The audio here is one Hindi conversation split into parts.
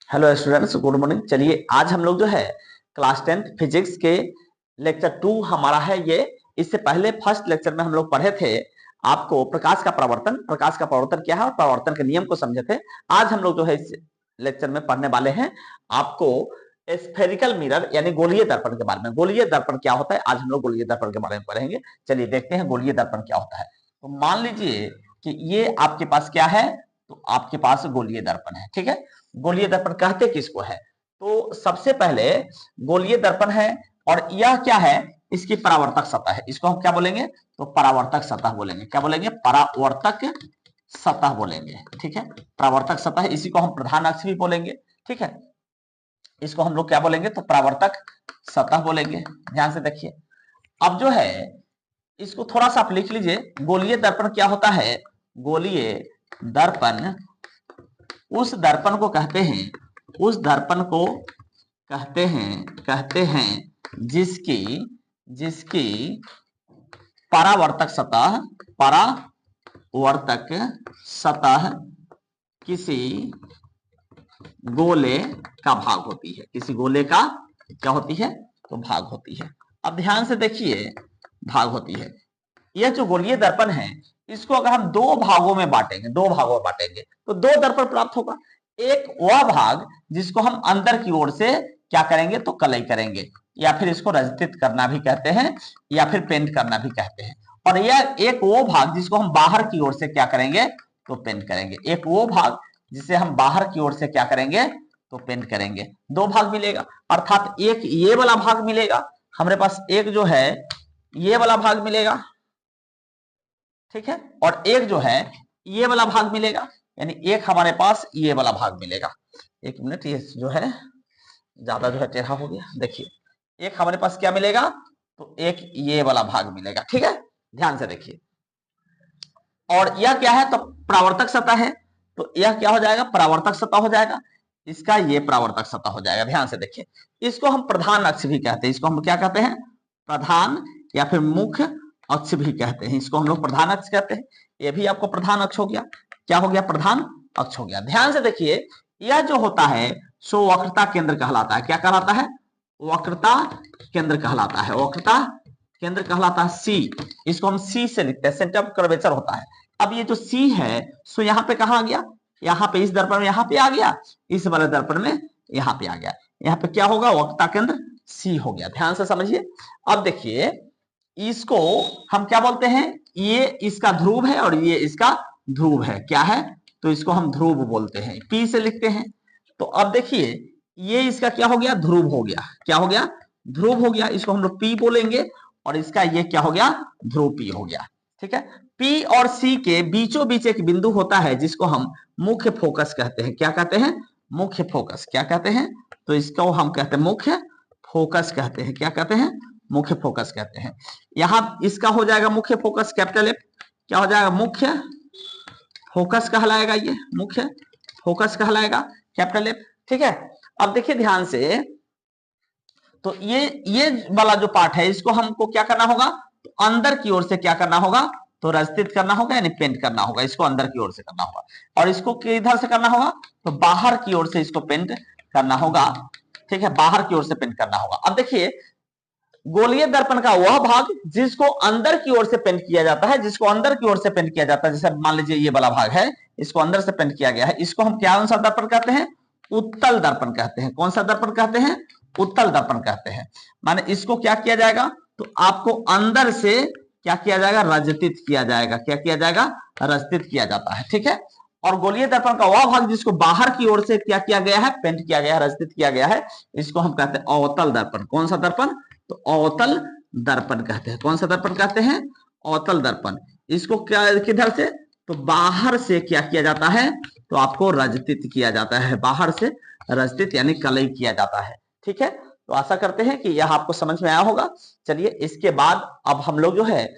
Hello students, good morning. चलिए आज हम लोग जो है क्लास 10 फिजिक्स के लेक्चर 2 हमारा है ये। इससे पहले फर्स्ट लेक्चर में हम लोग पढ़े थे आपको प्रकाश का परावर्तन क्या है और परावर्तन के नियम को समझे थे। आज हम लोग जो है इस लेक्चर में पढ़ने वाले हैं आपको स्फेरिकल मिरर यानी गोलीय दर्पण के बारे में। गोलीय दर्पण क्या होता है, आज हम लोग गोलीय दर्पण के बारे में पढ़ेंगे। चलिए देखते हैं गोलीय दर्पण क्या होता है। तो मान लीजिए कि ये आपके पास क्या है, तो आपके पास गोलीय दर्पण है। ठीक है, गोलीय दर्पण कहते किसको है? तो सबसे पहले गोलीय दर्पण है और यह क्या है, इसकी परावर्तक सतह है। इसको हम क्या बोलेंगे? तो परावर्तक सतह बोलेंगे। क्या बोलेंगे? परावर्तक सतह बोलेंगे। ठीक है, परावर्तक सतह, इसी को हम प्रधान अक्ष भी बोलेंगे। ठीक है, इसको हम लोग क्या बोलेंगे? तो परावर्तक सतह बोलेंगे। ध्यान से देखिए, अब जो है इसको थोड़ा सा आप लिख लीजिए। गोलीय दर्पण क्या होता है? गोलीय दर्पण उस दर्पण को कहते हैं, उस दर्पण को कहते हैं जिसकी परावर्तक सतह किसी गोले का भाग होती है। किसी गोले का क्या होती है? तो भाग होती है। अब ध्यान से देखिए, भाग होती है। यह जो गोलीय दर्पण है, इसको अगर हम दो भागों में बांटेंगे तो दो दर्पण प्राप्त होगा। एक वह भाग जिसको हम अंदर की ओर से क्या करेंगे? तो कलई करेंगे, या फिर इसको रंजित करना भी कहते हैं, या फिर पेंट करना भी कहते हैं। और यह एक वो भाग जिसको हम बाहर की ओर से क्या करेंगे? तो पेंट करेंगे। एक वो भाग जिसे हम बाहर की ओर से क्या करेंगे? तो पेंट करेंगे। दो भाग मिलेगा, अर्थात एक ये वाला भाग मिलेगा हमारे पास, एक जो है ये वाला भाग मिलेगा। ठीक है, और एक जो है ये वाला भाग मिलेगा, यानी एक हमारे पास ये वाला भाग मिलेगा। एक मिनट, ये जो है ज्यादा जो है टेढ़ा हो गया। देखिए, एक हमारे पास क्या मिलेगा? तो एक ये वाला भाग मिलेगा। ठीक है, ध्यान से देखिए। और यह क्या है? तो परावर्तक सतह है, तो यह क्या हो जाएगा? परावर्तक सतह हो जाएगा। इसका ये परावर्तक सतह हो जाएगा। ध्यान से देखिए, इसको हम प्रधान अक्ष भी कहते हैं। इसको हम क्या कहते हैं? प्रधान या फिर मुख्य अक्ष भी कहते हैं। इसको हम लोग प्रधान अक्ष कहते हैं। ये भी आपको प्रधान अक्ष हो गया। क्या हो गया? प्रधान अक्ष हो गया। ध्यान से देखिए, यह जो होता है सो वक्रता केंद्र कहलाता है। क्या कहलाता है? वक्रता केंद्र कहलाता है। वक्रता केंद्र कहलाता है सी। इसको हम सी से लिखते हैं, सेंटर ऑफ कर्वेचर होता है। अब ये जो सी है सो यहाँ पे कहाँ आ गया? यहाँ पे इस दर्पण में यहाँ पे आ गया, इस वाले दर्पण में यहाँ पे आ गया। यहाँ पे क्या होगा? वक्रता केंद्र सी हो गया। ध्यान से समझिए। अब देखिए, इसको हम क्या बोलते हैं? ये इसका ध्रुव है और ये इसका ध्रुव है। क्या है? तो इसको हम ध्रुव बोलते हैं, पी से लिखते हैं। तो अब देखिए, ये इसका क्या हो गया? ध्रुव हो गया। क्या हो गया? ध्रुव हो गया। इसको हम लोग पी बोलेंगे, और इसका ये क्या हो गया? ध्रुव पी हो गया। ठीक है, पी और सी के बीचों बीच एक बिंदु होता है जिसको हम मुख्य फोकस कहते हैं। क्या कहते हैं? मुख्य फोकस। क्या कहते हैं? तो इसको हम कहते हैं मुख्य फोकस कहते हैं। क्या कहते हैं? मुख्य फोकस कहते हैं। यहां इसका हो जाएगा मुख्य फोकस, कैपिटल एफ। क्या हो जाएगा? मुख्य फोकस कहलाएगा। ये मुख्य फोकस कहलाएगा, कैपिटल एफ। ठीक है, अब देखिए ध्यान से, तो ये वाला जो पार्ट है इसको हमको क्या करना होगा? तो अंदर की ओर से क्या करना होगा? तो रंजित करना होगा, यानी पेंट करना होगा। इसको अंदर की ओर से करना होगा, और इसको किधर से करना होगा? तो बाहर की ओर से इसको पेंट करना होगा। ठीक है, बाहर की ओर से पेंट करना होगा। अब देखिए, गोलीय दर्पण का वह भाग जिसको अंदर की ओर से पेंट किया जाता है, जिसको अंदर की ओर से पेंट किया जाता है, जैसे मान लीजिए ये वाला भाग है, इसको अंदर से पेंट किया गया है, इसको हम क्या सा दर्पण कहते हैं? उत्तल दर्पण कहते हैं। कौन सा दर्पण कहते हैं? उत्तल दर्पण कहते हैं। माने इसको क्या किया जाएगा? तो आपको अंदर से क्या किया जाएगा? रंजित किया जाएगा। क्या किया जाएगा? रंजित किया जाता है। ठीक है, और गोलीय दर्पण का वह भाग जिसको बाहर की ओर से क्या किया गया है? पेंट किया गया है, रंजित किया गया है, इसको हम कहते हैं अवतल दर्पण। कौन सा दर्पण? तो अवतल दर्पण कहते हैं। कौन सा दर्पण कहते हैं? अवतल दर्पण। इसको क्या किधर से? तो बाहर से क्या किया जाता है? तो आपको रंजित किया जाता है। बाहर से रंजित यानी कलई किया जाता है। ठीक है, तो आशा करते हैं कि यह आपको समझ में आया होगा। चलिए, इसके बाद अब हम लोग जो है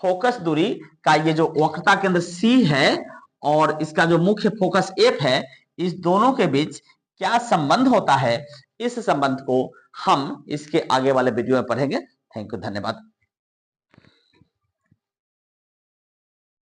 फोकस दूरी का ये जो वक्रता केंद्र सी है और इसका जो मुख्य फोकस एफ है, इस दोनों के बीच क्या संबंध होता है, इस संबंध को हम इसके आगे वाले वीडियो में पढ़ेंगे। थैंक यू, धन्यवाद।